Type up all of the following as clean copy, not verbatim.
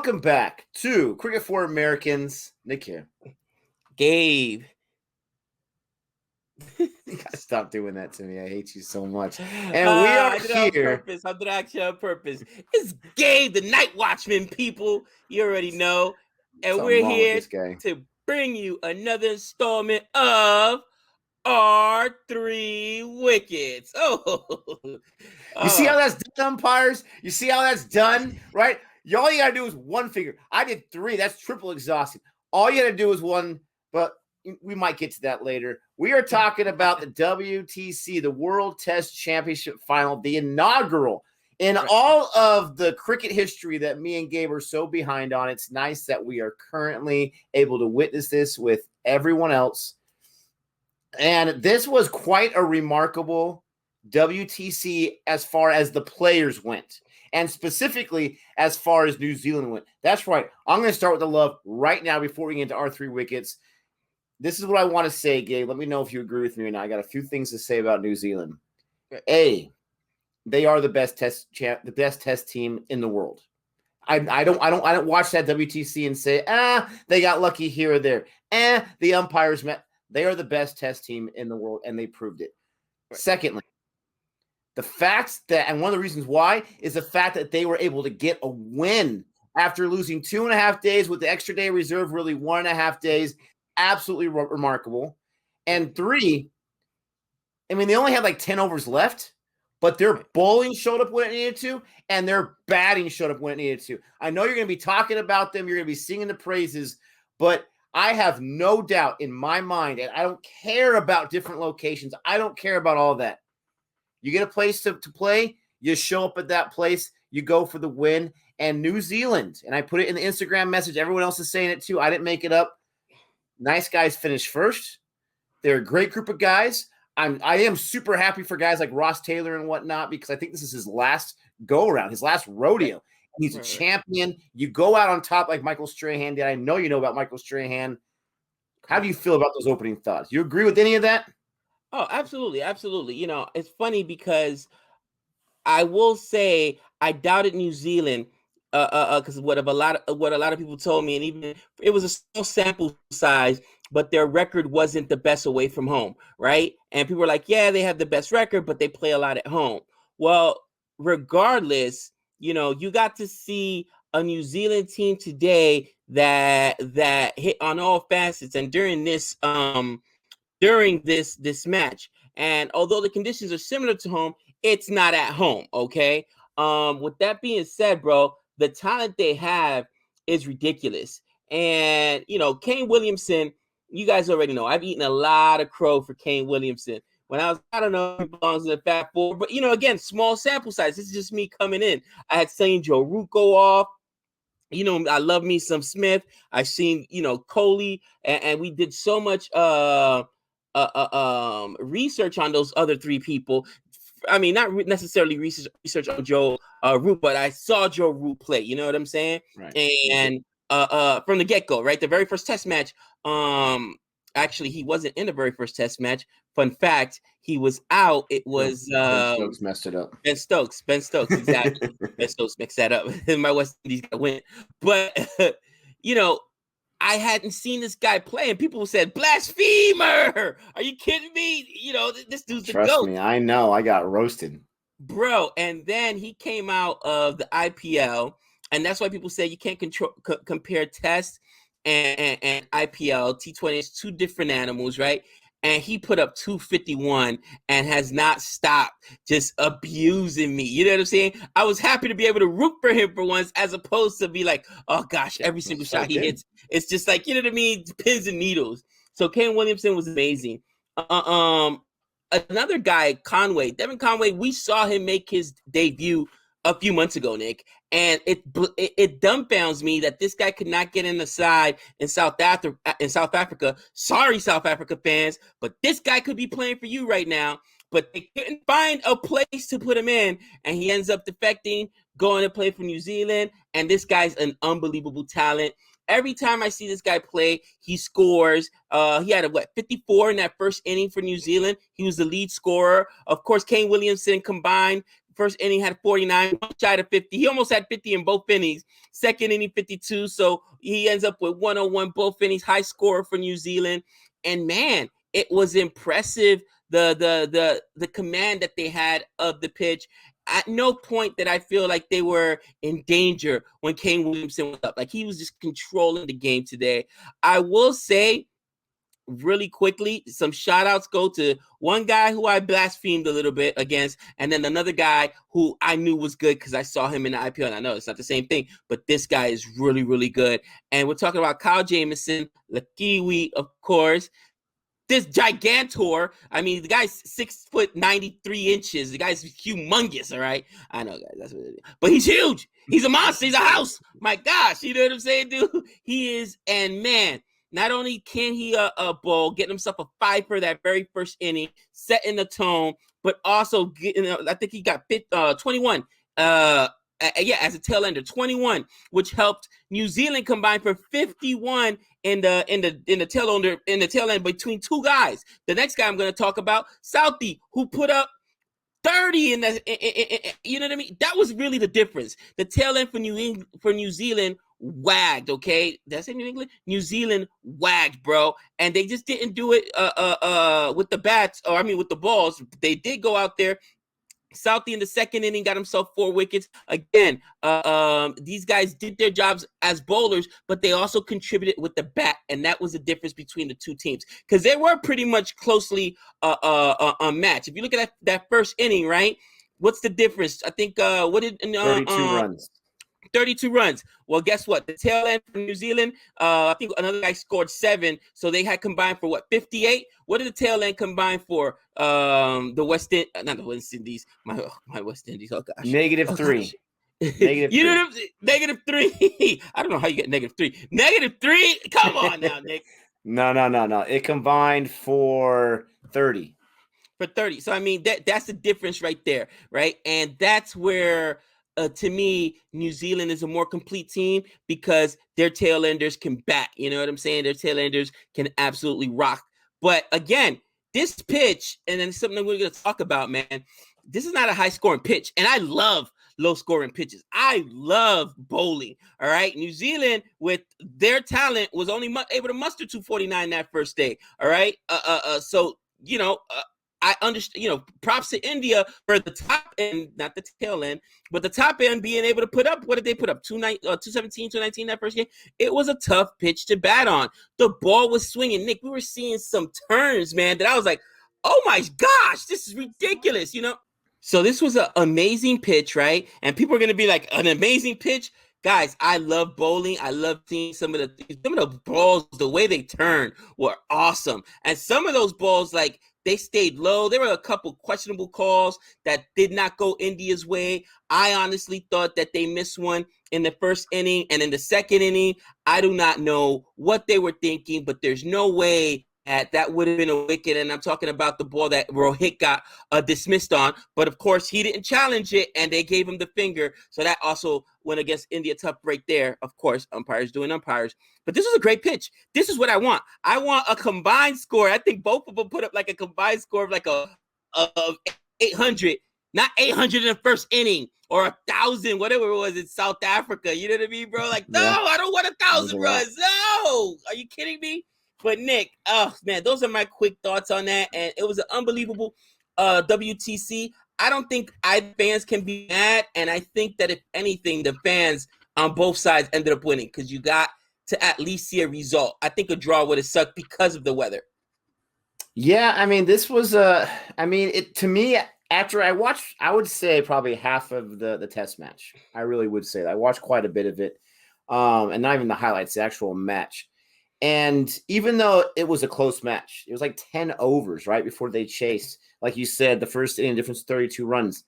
welcome back to Cricket for Americans. Nick here. Gabe. You gotta stop doing that to me. I hate you so much. And we are here. I did actually on purpose. It's Gabe, the Night Watchman, people. You already know. And we're here to bring you another installment of R3 Wickets. You see how that's done, umpires? You see how that's done, right? All you gotta do is one finger. I did 3. That's triple exhaustion. All you gotta do is one, but we might get to that later. We are talking about the WTC, the World Test Championship Final, the inaugural. In all of the cricket history that me and Gabe are so behind on, it's nice that we are currently able to witness this with everyone else. And this was quite a remarkable WTC as far as the players went, and specifically as far as New Zealand went. That's right. I'm going to start with the love right now before we get into R3 Wickets. This is what I want to say, Gabe. Let me know if you agree with me or not. I got a few things to say about New Zealand. A, they are the best test team in the world. I don't watch that WTC and say, they got lucky here or there. The umpires met. They are the best test team in the world, and they proved it. Secondly, the fact that, and one of the reasons why, is the fact that they were able to get a win after losing 2.5 days with the extra day reserve, really 1.5 days. Absolutely remarkable. And 3, I mean, they only had like 10 overs left, but their bowling showed up when it needed to, and their batting showed up when it needed to. I know you're going to be talking about them. You're going to be singing the praises, but I have no doubt in my mind, and I don't care about different locations. I don't care about all that. You get a place to play, you show up at that place, you go for the win. And New Zealand, and I put it in the Instagram message, everyone else is saying it too, I didn't make it up. Nice guys finished first. They're a great group of guys. I am super happy for guys like Ross Taylor and whatnot, because I think this is his last go-around, his last rodeo. He's a champion. You go out on top like Michael Strahan did. I know you know about Michael Strahan. How do you feel about those opening thoughts? You agree with any of that? Oh, absolutely. Absolutely. You know, it's funny because I will say I doubted New Zealand because what a lot of people told me, and even it was a small sample size, but their record wasn't the best away from home, right? And people were like, yeah, they have the best record, but they play a lot at home. Well, regardless, you know, you got to see a New Zealand team today that hit on all facets, and during this match. And although the conditions are similar to home, it's not at home, okay? With that being said, bro, the talent they have is ridiculous. And, you know, Kane Williamson, you guys already know, I've eaten a lot of crow for Kane Williamson. When I don't know if he belongs in the Fat Four, but, you know, again, small sample size. This is just me coming in. I had seen Joe Root go off. You know, I love me some Smith. I've seen, you know, Coley, and we did so much research on those other 3 people. I mean, not necessarily research on Joe Root, but I saw Joe Root play. You know what I'm saying? Right. And from the get-go, right? The very first test match, actually, he wasn't in the very first test match. Fun fact, he was out. It was Ben Stokes messed it up. Ben Stokes, exactly. Ben Stokes mixed that up. My West Indies got win. But, you know, I hadn't seen this guy play, and people said, blasphemer! Are you kidding me? You know, this dude's the GOAT. Trust me, I know. I got roasted. Bro, and then he came out of the IPL, and that's why people say you can't compare Test and IPL. T20 is 2 different animals, right? And he put up 251 and has not stopped just abusing me. You know what I'm saying? I was happy to be able to root for him for once, as opposed to be like, oh gosh, every single shot he hits, it's just like, you know what I mean? Pins and needles. So Kane Williamson was amazing. Another guy, Devin Conway, we saw him make his debut a few months ago, Nick, and it dumbfounds me that this guy could not get in the side in South Africa. Sorry, South Africa fans, but this guy could be playing for you right now. But they couldn't find a place to put him in, and he ends up defecting, going to play for New Zealand. And this guy's an unbelievable talent. Every time I see this guy play, he scores. He had 54 in that first inning for New Zealand. He was the lead scorer. Of course, Kane Williamson combined first inning had 49, shy of 50. He almost had 50 in both innings. Second inning, 52. So he ends up with 101 both innings, high score for New Zealand. And man, it was impressive. The command that they had of the pitch. At no point did I feel like they were in danger when Kane Williamson was up. Like, he was just controlling the game today. I will say, really quickly, some shout outs go to one guy who I blasphemed a little bit against, and then another guy who I knew was good because I saw him in the IPL. And I know it's not the same thing, but this guy is really, really good. And we're talking about Kyle Jamieson, the Kiwi, of course. This gigantor, I mean, the guy's 6'93". The guy's humongous, all right? I know, guys, that's what it is. But he's huge. He's a monster. He's a house. My gosh, you know what I'm saying, dude? He is, and man, not only can he bowl, getting himself a five for that very first inning, setting the tone, but also getting, I think he got 21. As a tail ender, 21, which helped New Zealand combine for 51 in the tail end between two guys. The next guy I'm going to talk about, Southie, who put up 30 in the, you know what I mean? That was really the difference. The tail end for New Zealand wagged, okay? Did I say New England? New Zealand wagged, bro. And they just didn't do it with the bats, or I mean with the balls. They did go out there. Southie in the second inning got himself 4 wickets. Again, these guys did their jobs as bowlers, but they also contributed with the bat, and that was the difference between the two teams because they were pretty much closely matched. If you look at that first inning, right? What's the difference? I think 32 runs. 32 runs. Well, guess what? The tail end for New Zealand, I think another guy scored 7, so they had combined for what, 58? What did the tail end combine for? The West Indies, not the West Indies, my West Indies. Oh gosh, -3. You know, -3. I don't know how you get -3. -3. Come on now, Nick. No. It combined for 30. For 30. So I mean, that's the difference right there, right? And that's where. To me, New Zealand is a more complete team because their tail enders can bat. You know what I'm saying? Their tail enders can absolutely rock. But again, this pitch, and then something that we're going to talk about, man, this is not a high-scoring pitch. And I love low-scoring pitches. I love bowling, all right? New Zealand, with their talent, was only able to muster 249 that first day, all right? So, you know, I understand, you know, props to India for the top end, not the tail end, but the top end being able to put up, what did they put up? 217, 219 that first game? It was a tough pitch to bat on. The ball was swinging. Nick, we were seeing some turns, man, that I was like, oh my gosh, this is ridiculous, you know? So this was an amazing pitch, right? And people are going to be like, an amazing pitch? Guys, I love bowling. I love seeing some of the balls, the way they turn were awesome. And some of those balls, like, they stayed low. There were a couple questionable calls that did not go India's way. I honestly thought that they missed one in the first inning. And in the second inning, I do not know what they were thinking, but there's no way that would have been a wicket. And I'm talking about the ball that Rohit got dismissed on. But, of course, he didn't challenge it, and they gave him the finger. So that also went against India tough right there. Of course, umpires doing umpires. But this was a great pitch. This is what I want. I want a combined score. I think both of them put up like a combined score of like of 800. Not 800 in the first inning or 1,000, whatever it was in South Africa. You know what I mean, bro? Like, no, I don't want 1,000 runs. No. Are you kidding me? But Nick, oh man, those are my quick thoughts on that. And it was an unbelievable WTC. I don't think fans can be mad. And I think that if anything, the fans on both sides ended up winning because you got to at least see a result. I think a draw would have sucked because of the weather. Yeah, I mean, this was to me, after I watched, I would say probably half of the test match. I really would say that. I watched quite a bit of it. And not even the highlights, the actual match. And even though it was a close match, it was like 10 overs right before they chased. Like you said, the first inning difference, 32 runs.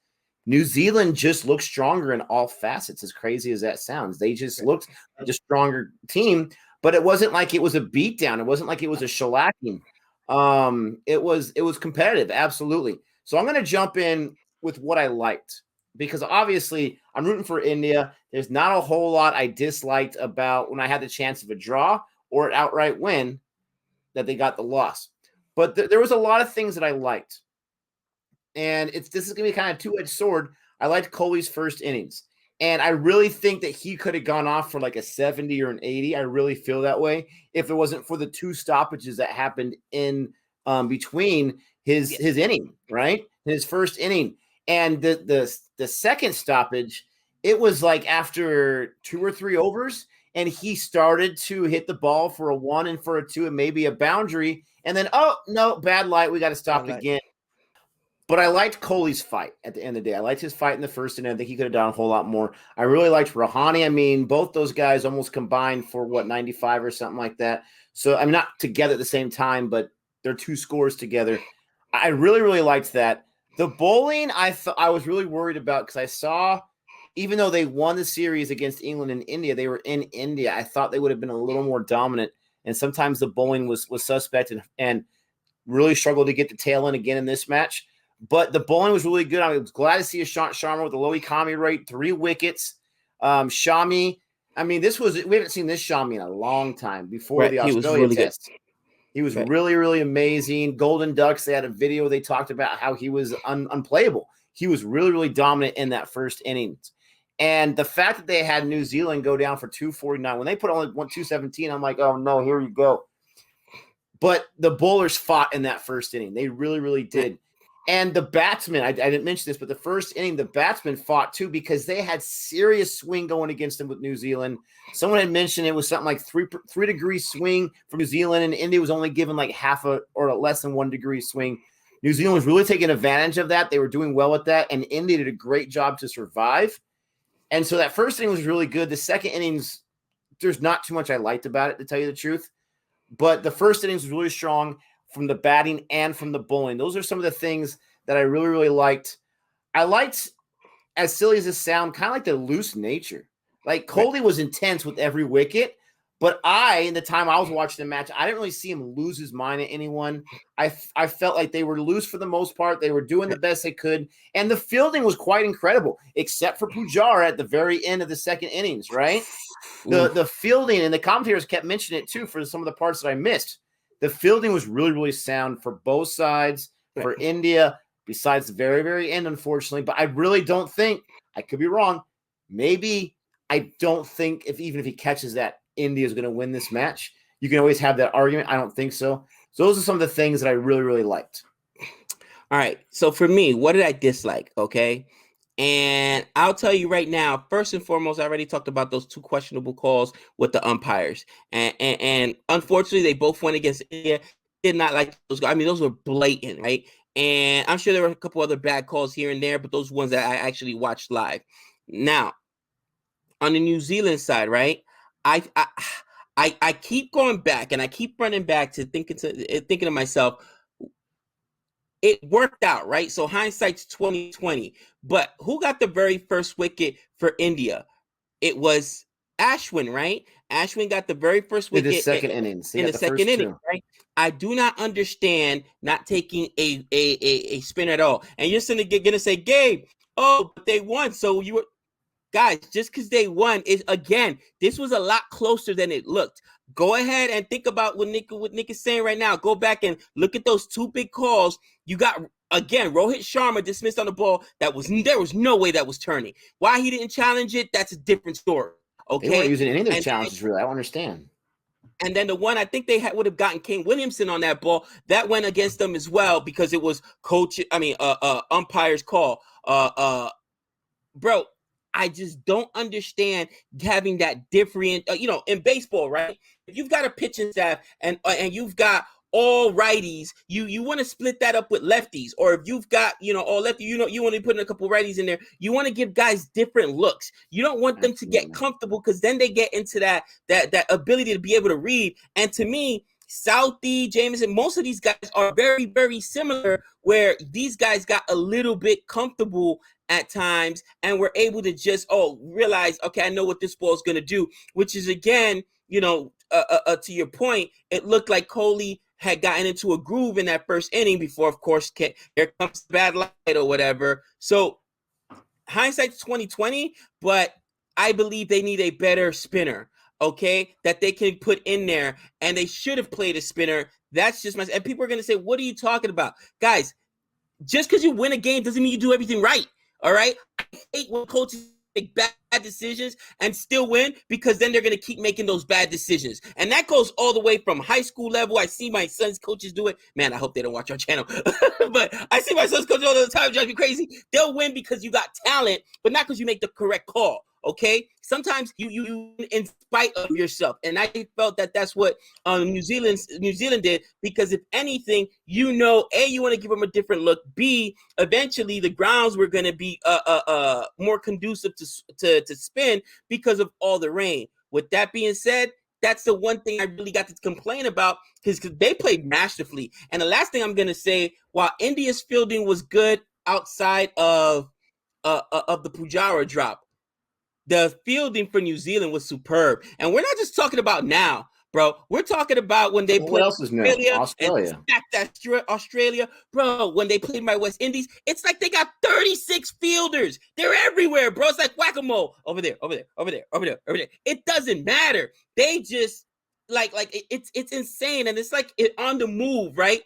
New Zealand just looked stronger in all facets, as crazy as that sounds. They just looked like a stronger team, but it wasn't like it was a beatdown. It wasn't like it was a shellacking. It was competitive, absolutely. So I'm going to jump in with what I liked because obviously I'm rooting for India. There's not a whole lot I disliked about when I had the chance of a draw or an outright win that they got the loss. But there was a lot of things that I liked. And this is going to be kind of a two-edged sword. I liked Kohli's first innings. And I really think that he could have gone off for like a 70 or an 80. I really feel that way if it wasn't for the 2 stoppages that happened in between his inning, right? His first inning. And the second stoppage, it was like after 2 or 3 overs, and he started to hit the ball for a 1 and for a 2 and maybe a boundary. And then, oh, no, bad light. We got to stop again. But I liked Kohli's fight at the end of the day. I liked his fight in the first inning. I think he could have done a whole lot more. I really liked Rouhani. I mean, both those guys almost combined for, 95 or something like that. So, I'm not together at the same time, but they're 2 scores together. I really, really liked that. The bowling, I was really worried about because I saw, even though they won the series against England and India, they were in India. I thought they would have been a little more dominant. And sometimes the bowling was suspect and really struggled to get the tail in again in this match. But the bowling was really good. I was glad to see Ishant Sharma with a low economy rate, 3 wickets. Shami, I mean, we haven't seen this Shami in a long time before the Australia test. He was really, really amazing. Golden Ducks, they had a video. They talked about how he was unplayable. He was really, really dominant in that first innings. And the fact that they had New Zealand go down for 249, when they put only 217, I'm like, oh, no, here you go. But the bowlers fought in that first inning. They really, really did. And the batsmen, I didn't mention this, but the first inning, the batsmen fought too because they had serious swing going against them with New Zealand. Someone had mentioned it was something like 3-degree swing for New Zealand, and India was only given like half or less than 1 degree swing. New Zealand was really taking advantage of that. They were doing well with that, and India did a great job to survive. And so that first inning was really good. The second innings, there's not too much I liked about it, to tell you the truth. But the first innings was really strong from the batting and from the bowling. Those are some of the things that I really, really liked. I liked, as silly as this sound, kind of like the loose nature. Like Kohli was intense with every wicket, but in the time I was watching the match, I didn't really see him lose his mind at anyone. I felt like they were loose for the most part. They were doing the best they could. And the fielding was quite incredible, except for Pujara at the very end of the second innings, right? The fielding, and the commentators kept mentioning it too for some of the parts that I missed. The fielding was really, really sound for both sides, for India, besides the very, very end, unfortunately. But I really don't think, I could be wrong, maybe I don't think even if he catches that, India is going to win this match. You can always have that argument. I don't think so. So those are some of the things that I really, really liked. All right. So for me, what did I dislike? Okay. And I'll tell you right now, first and foremost, I already talked about those 2 questionable calls with the umpires. And unfortunately, they both went against India. Did not like those. I mean, those were blatant, right? And I'm sure there were a couple other bad calls here and there, but those ones that I actually watched live. Now, on the New Zealand side, right? I keep going back and I keep running back to thinking to myself, it worked out, right? So hindsight's 2020. But who got the very first wicket for India? It was Ashwin, right? Ashwin got the very first wicket in the second innings. In the second inning, right? I do not understand not taking a spin at all. And you're gonna say, Gabe, oh, but they won. So you were guys, just because they won is again, this was a lot closer than it looked. Go ahead and think about what Nick is saying right now. Go back and look at those 2 big calls. You got again Rohit Sharma dismissed on the ball. There was no way that was turning. Why he didn't challenge it? That's a different story. Okay, they weren't using any of their challenges really. I don't understand. And then the one I think they would have gotten Kane Williamson on that ball that went against them as well because it was umpire's call. Bro. I just don't understand having that different, in baseball, right? If you've got a pitching staff and you've got all righties, you want to split that up with lefties, or if you've got, all lefty, you want to put in a couple righties in there. You want to give guys different looks. You don't want them to get comfortable because then they get into that ability to be able to read. And to me, Southey, Jameson, most of these guys are very, very similar, where these guys got a little bit comfortable at times and were able to just realize, okay, I know what this ball is going to do, which is again, to your point, it looked like Kohli had gotten into a groove in that first inning before, of course, here comes the bad light or whatever. So hindsight's 2020, but I believe they need a better spinner, okay, that they can put in there, and they should have played a spinner. That's just my, and people are going to say, what are you talking about? Guys, just because you win a game doesn't mean you do everything right. All right. I hate when coaches make bad decisions and still win, because then they're going to keep making those bad decisions. And that goes all the way from high school level. I see my son's coaches do it. Man, I hope they don't watch our channel. But I see my son's coaches all the time, drive me crazy. They'll win because you got talent, but not because you make the correct call. Okay, sometimes you in spite of yourself, and I felt that that's what New Zealand did, because if anything, you want to give them a different look. B, eventually the grounds were going to be more conducive to spin because of all the rain. With that being said, that's the one thing I really got to complain about, because they played masterfully. And the last thing I'm going to say, while India's fielding was good outside of the Pujara drop, the fielding for New Zealand was superb. And we're not just talking about now, bro. We're talking about when they played Australia. And Australia. Bro, when they played my West Indies, it's like they got 36 fielders. They're everywhere, bro. It's like whack-a-mole. Over there. It doesn't matter. They just it's insane. And it's like on the move, right?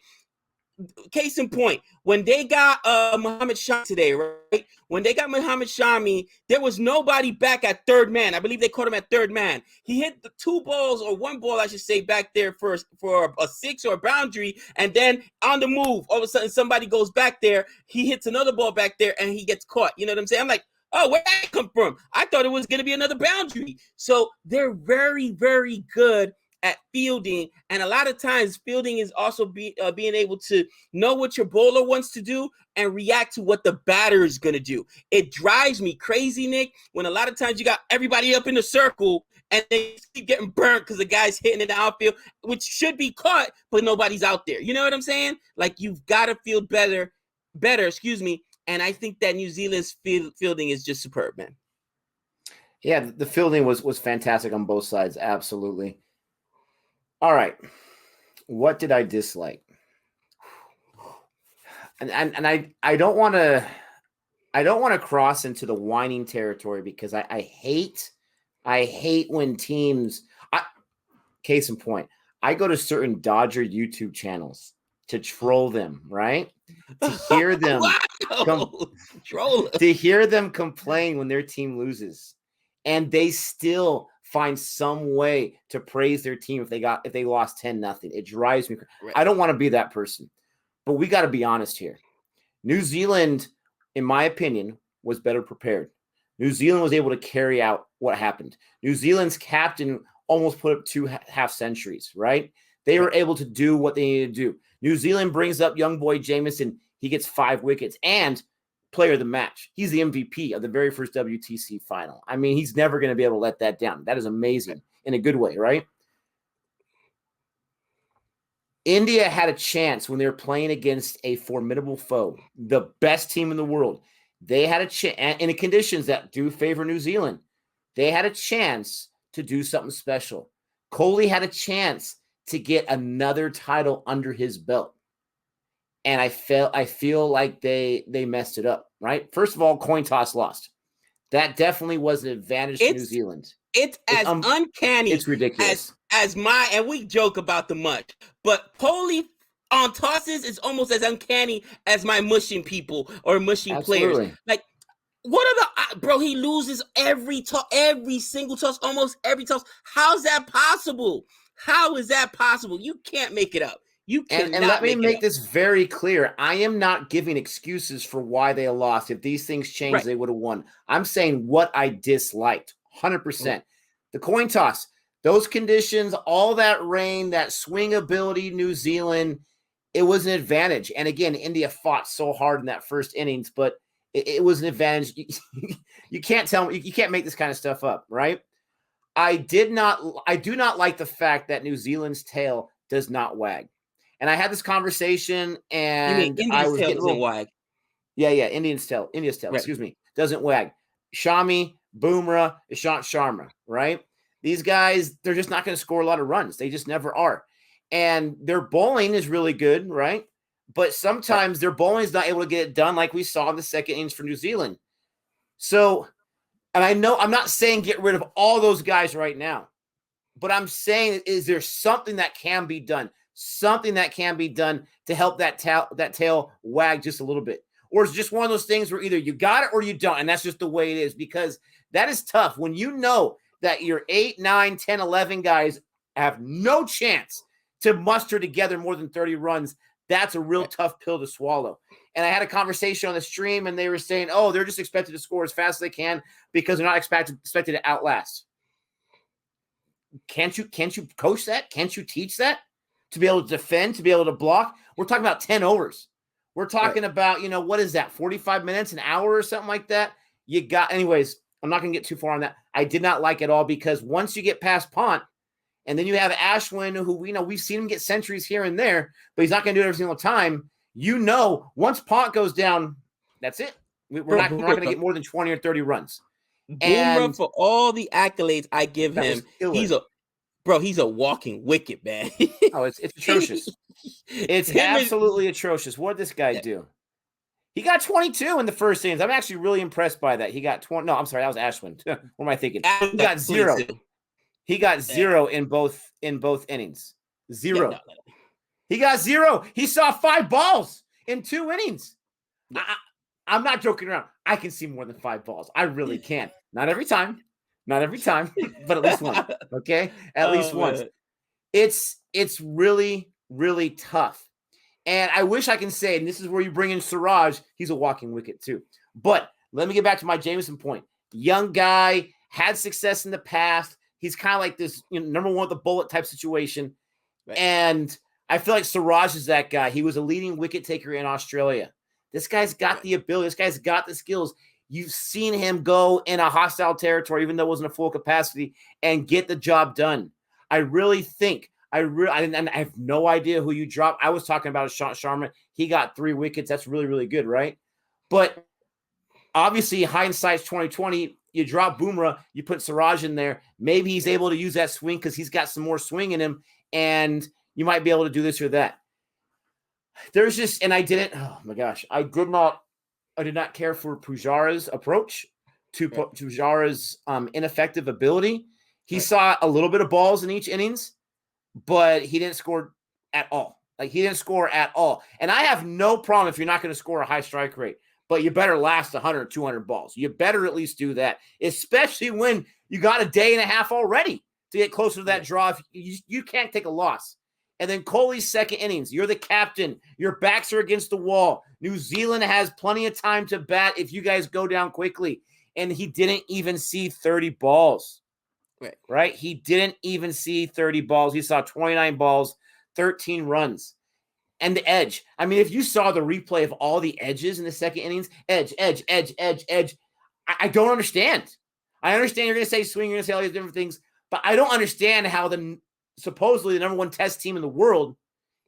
Case in point, when they got Muhammad Shami today, right? When they got Muhammad Shami, there was nobody back at third man. I believe they caught him at third man. He hit the two balls, or one ball, I should say, back there for a six or a boundary, and then on the move, all of a sudden somebody goes back there, he hits another ball back there, and he gets caught. You know what I'm saying? I'm like, oh, where did that come from? I thought it was going to be another boundary. So they're very, very good at fielding, and a lot of times fielding is also being able to know what your bowler wants to do and react to what the batter is going to do. It drives me crazy, Nick, when a lot of times you got everybody up in the circle and they keep getting burnt because the guy's hitting in the outfield, which should be caught, but nobody's out there. You know what I'm saying? Like, you've got to field better, and I think that New Zealand's fielding is just superb, man. Yeah, the fielding was fantastic on both sides, absolutely. All right, what did I dislike? And I don't want to cross into the whining territory, because I hate when teams. Case in point, I go to certain Dodger YouTube channels to troll them, right? To hear them to hear them complain when their team loses, and they still find some way to praise their team if they lost 10-0. It drives me crazy. Right. I don't want to be that person, but we got to be honest here. New Zealand, in my opinion, was better prepared. New Zealand was able to carry out what happened. New Zealand's captain almost put up 2 half centuries, right? They were able to do what they needed to do. New Zealand brings up young boy Jameson. He gets 5 wickets and player of the match. He's the MVP of the very first WTC final. I mean, he's never going to be able to let that down. That is amazing in a good way, right? India had a chance when they were playing against a formidable foe, the best team in the world. They had a chance, in the conditions that do favor New Zealand. They had a chance to do something special. Kohli had a chance to get another title under his belt. And I feel like they messed it up, right? First of all, coin toss lost. That definitely was an advantage to New Zealand. It's as uncanny. It's ridiculous. And we joke about the much, but Kohli on tosses is almost as uncanny as my mushing people or mushing players. Like, what are bro? He loses every single toss, almost every toss. How's that possible? How is that possible? You can't make it up. You cannot. And let me make this very clear. I am not giving excuses for why they lost. If these things changed, they would have won. I'm saying what I disliked, 100%. The coin toss, those conditions, all that rain, that swing ability, New Zealand, it was an advantage. And again, India fought so hard in that first innings, but it was an advantage. You can't tell me, you can't make this kind of stuff up, right? I do not like the fact that New Zealand's tail does not wag. And I had this conversation, and India's tail doesn't wag. Yeah, India's tail, excuse me, doesn't wag. Shami, Bumrah, Ishant Sharma, right? These guys, they're just not going to score a lot of runs. They just never are. And their bowling is really good, right? But sometimes their bowling is not able to get it done like we saw in the second innings for New Zealand. So, and I know I'm not saying get rid of all those guys right now, but I'm saying, is there something that can be done? Something that can be done to help that tail wag just a little bit. Or is it just one of those things where either you got it or you don't, and that's just the way it is? Because that is tough when you know that your 8, 9, 10, 11 guys have no chance to muster together more than 30 runs. That's a real tough pill to swallow. And I had a conversation on the stream, and they were saying, oh, they're just expected to score as fast as they can because they're not expected to outlast. Can't you coach that? Can't you teach that? To be able to defend, to be able to block? We're talking about 10 overs. We're talking about, what is that, 45 minutes, an hour or something like that? Anyways, I'm not going to get too far on that. I did not like it all because once you get past Pont, and then you have Ashwin, who we've seen him get centuries here and there, but he's not going to do it every single time. Once Pont goes down, that's it. We're not going to get more than 20 or 30 runs. Boomer, for all the accolades I give him, he's a walking wicket, man. Oh, it's atrocious. It's absolutely atrocious. What did this guy do? He got 22 in the first innings. I'm actually really impressed by that. He got 20. No, I'm sorry, that was Ashwin. What am I thinking? He got 0. He got 0 in both innings. 0. Yeah, no. He got 0. He saw 5 balls in 2 innings. Yeah. I'm not joking around. I can see more than 5 balls. I really can. Not every time, but at least one. Okay, at least once. It's really, really tough. And I wish I can say, and this is where you bring in Siraj, he's a walking wicket too. But let me get back to my Jameson point. Young guy, had success in the past. He's kind of like this, number one with the bullet type situation. Right. And I feel like Siraj is that guy. He was a leading wicket taker in Australia. This guy's got the ability. This guy's got the skills. You've seen him go in a hostile territory, even though it wasn't a full capacity, and get the job done. I really think I have no idea who you dropped. I was talking about Ishant Sharma. He got 3 wickets. That's really, really good, right? But obviously, hindsight's 2020. You drop Bumrah, you put Siraj in there. Maybe he's able to use that swing because he's got some more swing in him, and you might be able to do this or that. There's just, and I didn't. Oh my gosh, I did not care for Pujara's approach to Pujara's ineffective ability. He saw a little bit of balls in each innings, but he didn't score at all. He didn't score at all. And I have no problem if you're not going to score a high strike rate, but you better last 100, 200 balls. You better at least do that, especially when you got a day and a half already to get closer to that draw. You can't take a loss. And then Kohli's second innings, you're the captain. Your backs are against the wall. New Zealand has plenty of time to bat if you guys go down quickly. And he didn't even see 30 balls. Right? He didn't even see 30 balls. He saw 29 balls, 13 runs. And the edge. I mean, if you saw the replay of all the edges in the second innings, edge. I don't understand. I understand you're going to say swing, you're going to say all these different things, but I don't understand how supposedly the number 1 test team in the world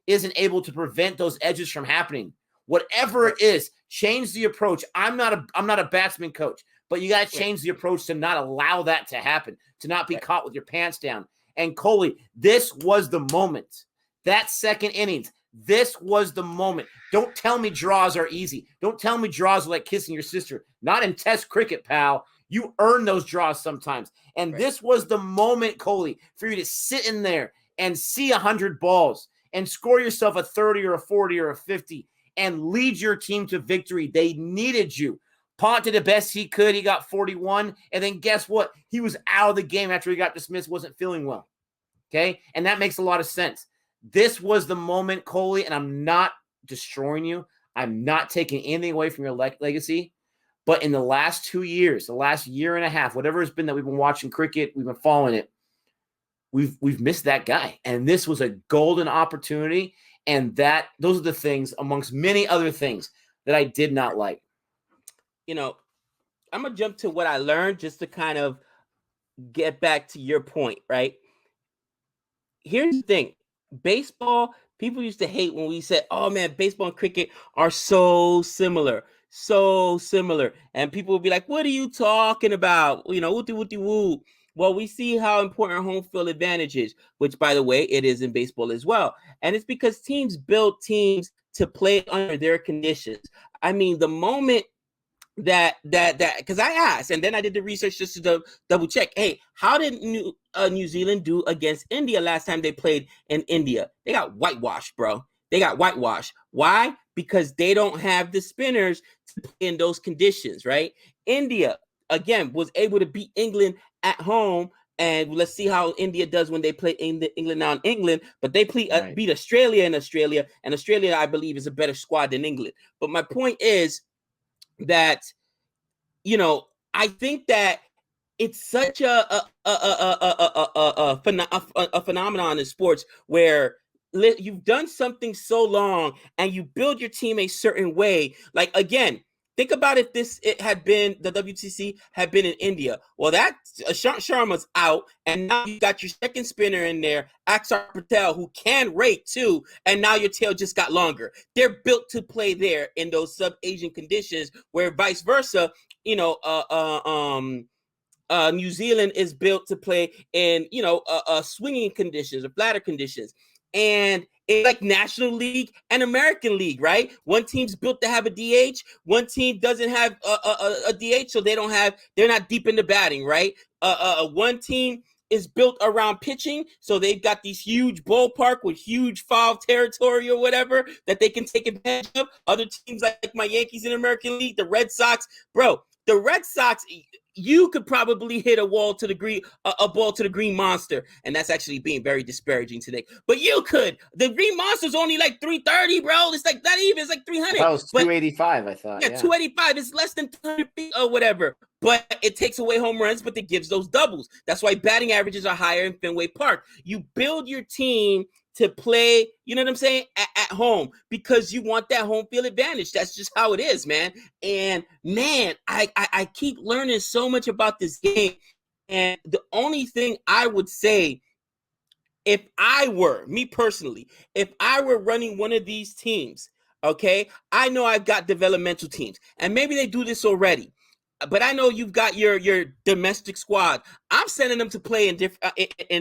isn't able to prevent those edges from happening. Whatever it is, change the approach. I'm not a batsman coach, but you got to change the approach to not allow that to happen, to not be caught with your pants down. And Kohli, this was the moment. That second innings, this was the moment. Don't tell me draws are easy. Don't tell me draws are like kissing your sister. Not in Test cricket, pal. You earn those draws sometimes. And this was the moment, Kohli, for you to sit in there and see 100 balls and score yourself a 30 or a 40 or a 50 and lead your team to victory. They needed you. Pont did the best he could. He got 41. And then guess what? He was out of the game after he got dismissed, wasn't feeling well. Okay? And that makes a lot of sense. This was the moment, Kohli, and I'm not destroying you. I'm not taking anything away from your legacy. But in the last 2 years, the last year and a half, whatever it's been that we've been watching cricket, we've been following it, we've missed that guy. And this was a golden opportunity. And those are the things, amongst many other things, that I did not like. I'm going to jump to what I learned just to kind of get back to your point, right? Here's the thing. Baseball, people used to hate when we said, oh man, baseball and cricket are so similar. And people would be like, what are you talking about? Wooty woo. Well, we see how important home field advantage is, which, by the way, it is in baseball as well. And it's because teams build teams to play under their conditions. I mean, the moment that because I asked, and then I did the research just to double check. Hey, how did New Zealand do against India last time they played in India? They got whitewashed, bro. They got whitewashed. Why? because they don't have the spinners to play in those conditions, right? India, again, was able to beat England at home. And let's see how India does when they play England now in England. But they beat Australia in Australia. And Australia, I believe, is a better squad than England. But my point is that, you know, I think that it's such a phenomenon in sports where you've done something so long and you build your team a certain way. Like, again, think about if it had been the WTC had been in India. Well, that Ashant Sharma's out, and now you got your second spinner in there, Axar Patel, who can rake too, and now your tail just got longer. They're built to play there in those sub-Asian conditions, where vice versa, you know, New Zealand is built to play in, you know, swinging conditions or flatter conditions. And it's like National League and American League, right? One team's built to have a DH. One team doesn't have a DH, so they're not deep into batting, right? One team is built around pitching, so they've got these huge ballpark with huge foul territory or whatever that they can take advantage of. Other teams like my Yankees in American League, the Red Sox, bro. The Red Sox, you could probably hit a ball to the green monster, and that's actually being very disparaging today. But you could. The Green Monster's only like 330, bro. It's like not even. It's like 300. That was 285, I thought. Yeah, 285. It's less than 200 feet or whatever. But it takes away home runs, but it gives those doubles. That's why batting averages are higher in Fenway Park. You build your team to play, you know what I'm saying, at home, because you want that home field advantage. That's just how it is, man. And man, I keep learning so much about this game. And the only thing I would say, if I were, me personally, if I were running one of these teams, okay, I know I've got developmental teams, and maybe they do this already. But I know you've got your domestic squad. I'm sending them to play in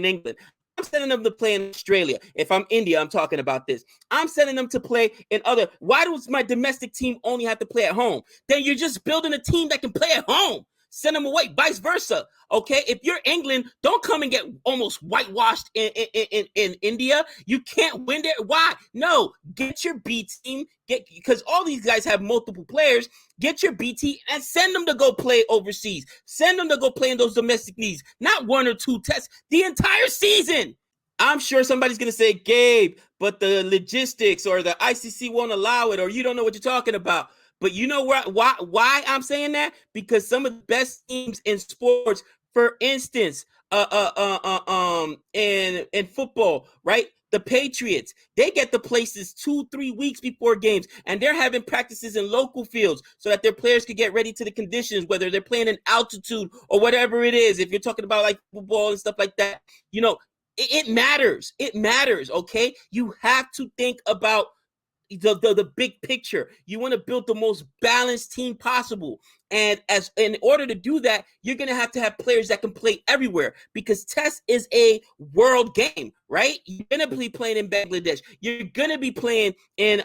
England. I'm sending them to play in Australia. If I'm India, I'm talking about this. I'm sending them to play in other. Why does my domestic team only have to play at home? Then you're just building a team that can play at home. Send them away, vice versa. Okay, if you're England, don't come and get almost whitewashed in India. You can't win there. Why? No, get your B team. Because all these guys have multiple players. Get your B team and send them to go play overseas. Send them to go play in those domestic leagues. Not one or two tests. The entire season. I'm sure somebody's gonna say, Gabe, but the logistics or the ICC won't allow it, or you don't know what you're talking about. But you know why I'm saying that? Because some of the best teams in sports, for instance, in football, right? The Patriots, they get the places 2-3 weeks before games, and they're having practices in local fields so that their players can get ready to the conditions, whether they're playing in altitude or whatever it is. If you're talking about like football and stuff like that, you know, it matters. It matters, okay? You have to think about the big picture. You want to build the most balanced team possible, and in order to do that, you're gonna have to have players that can play everywhere, because Test is a world game, right? You're gonna be playing in Bangladesh, you're gonna be playing in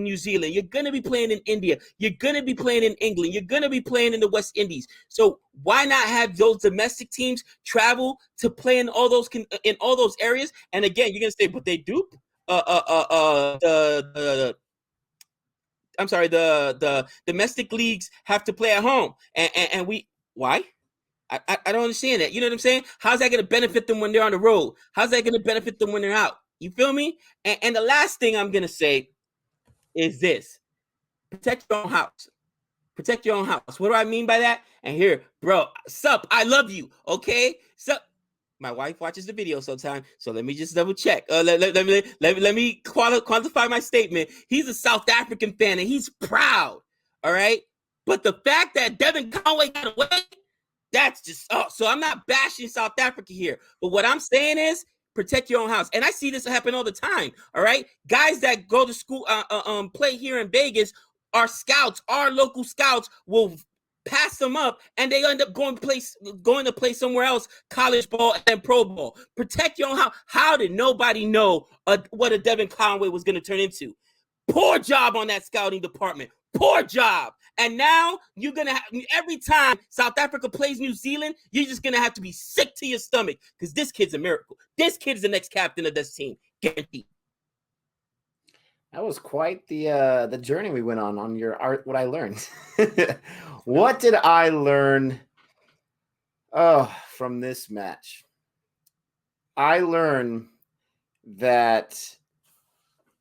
New Zealand, you're gonna be playing in India, you're gonna be playing in England, you're gonna be playing in the West Indies. So why not have those domestic teams travel to play in all those areas? And again, you're gonna say, but they do. The domestic leagues have to play at home, and why? I don't understand that. You know what I'm saying? How's that going to benefit them when they're on the road? How's that going to benefit them when they're out? You feel me? And the last thing I'm going to say is this: protect your own house. Protect your own house. What do I mean by that? And here, bro, sup, I love you. Okay, sup. My wife watches the video sometime, so let me just double check. Let me quantify my statement. He's a South African fan, and he's proud. All right, but the fact that Devin Conway got away, that's just so I'm not bashing South Africa here, but what I'm saying is protect your own house, and I see this happen all the time. All right, guys that go to school, play here in Vegas, our scouts, our local scouts will pass them up, and they end up going to play somewhere else, college ball and pro ball. Protect your own house. How did nobody know what a Devin Conway was going to turn into? Poor job on that scouting department. Poor job. And now you're going to have, every time South Africa plays New Zealand, you're just going to have to be sick to your stomach, because this kid's a miracle. This kid is the next captain of this team. Guaranteed. That was quite the journey we went on your art. What I learned. What did I learn? Oh, from this match, I learned that.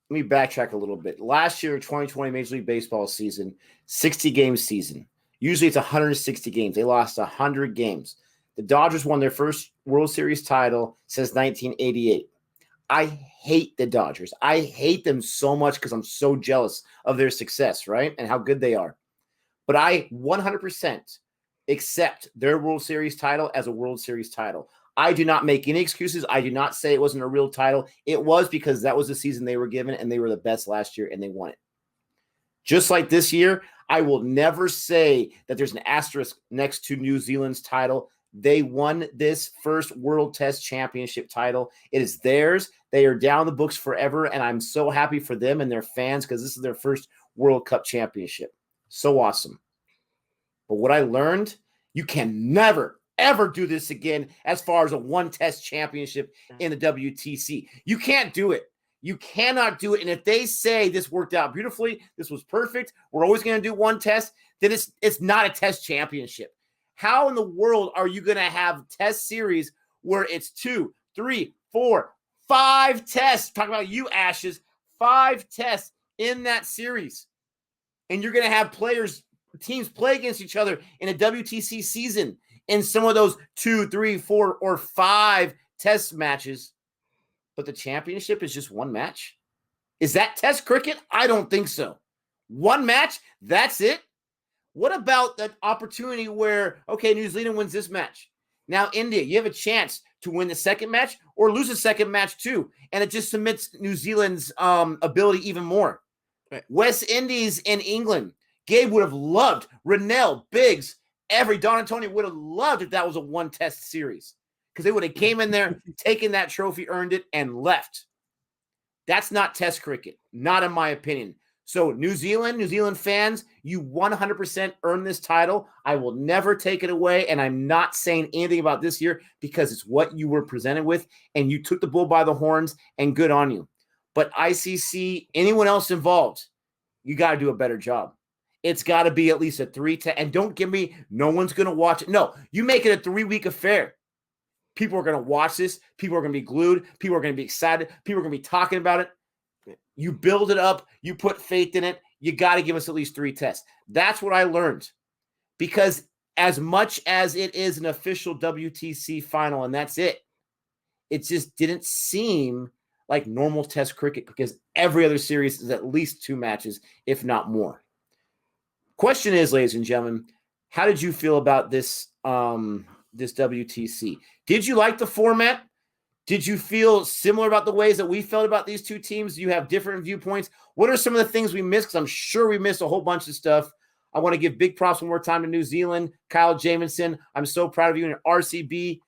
Let me backtrack a little bit. Last year, 2020 Major League Baseball season, 60-game season. Usually it's 160 games. They lost 100 games. The Dodgers won their first World Series title since 1988. I hate the Dodgers. I hate them so much because I'm so jealous of their success, right? And how good they are. But I 100% accept their World Series title as a World Series title. I do not make any excuses. I do not say it wasn't a real title. It was because that was the season they were given, and they were the best last year, and they won it. Just like this year, I will never say that there's an asterisk next to New Zealand's title. They won this first World Test Championship title. It is theirs. They are down the books forever, and I'm so happy for them and their fans because this is their first World Cup championship. So awesome. But what I learned, you can never, ever do this again as far as a one-test championship in the WTC. You can't do it. You cannot do it. And if they say this worked out beautifully, this was perfect, we're always going to do one test, then it's not a test championship. How in the world are you going to have test series where it's 2, 3, 4, 5 tests? Talking about you, Ashes, 5 tests in that series. And you're going to have teams play against each other in a WTC season in some of those 2, 3, 4, or 5 test matches. But the championship is just one match. Is that test cricket? I don't think so. One match, that's it. What about that opportunity where, okay, New Zealand wins this match. Now, India, you have a chance to win the second match or lose the second match too. And it just cements New Zealand's ability even more. Right. West Indies and England. Gabe would have loved, Rennell, Biggs, Don Antonio would have loved if that was a one-test series because they would have came in there, taken that trophy, earned it, and left. That's not test cricket, not in my opinion. So New Zealand fans, you 100% earned this title. I will never take it away, and I'm not saying anything about this year because it's what you were presented with, and you took the bull by the horns, and good on you. But ICC, anyone else involved, you got to do a better job. It's got to be at least a 3-10. And don't give me, no one's going to watch it. No, you make it a 3-week affair. People are going to watch this. People are going to be glued. People are going to be excited. People are going to be talking about it. You build it up. You put faith in it. You got to give us at least 3 tests. That's what I learned. Because as much as it is an official WTC final and that's it, it just didn't seem like normal test cricket because every other series is at least 2 matches, if not more. Question is, ladies and gentlemen, how did you feel about this this WTC? Did you like the format? Did you feel similar about the ways that we felt about these two teams? Do you have different viewpoints? What are some of the things we missed? Because I'm sure we missed a whole bunch of stuff. I want to give big props one more time to New Zealand. Kyle Jamieson, I'm so proud of you. An RCB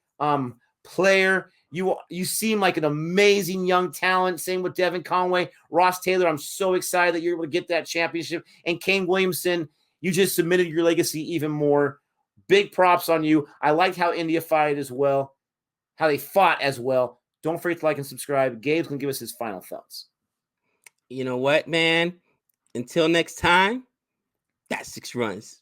player. You seem like an amazing young talent. Same with Devin Conway. Ross Taylor, I'm so excited that you're able to get that championship. And Kane Williamson, you just submitted your legacy even more. Big props on you. I liked how India fought as well. How they fought as well. Don't forget to like and subscribe. Gabe's going to give us his final thoughts. You know what, man? Until next time, that's 6 runs.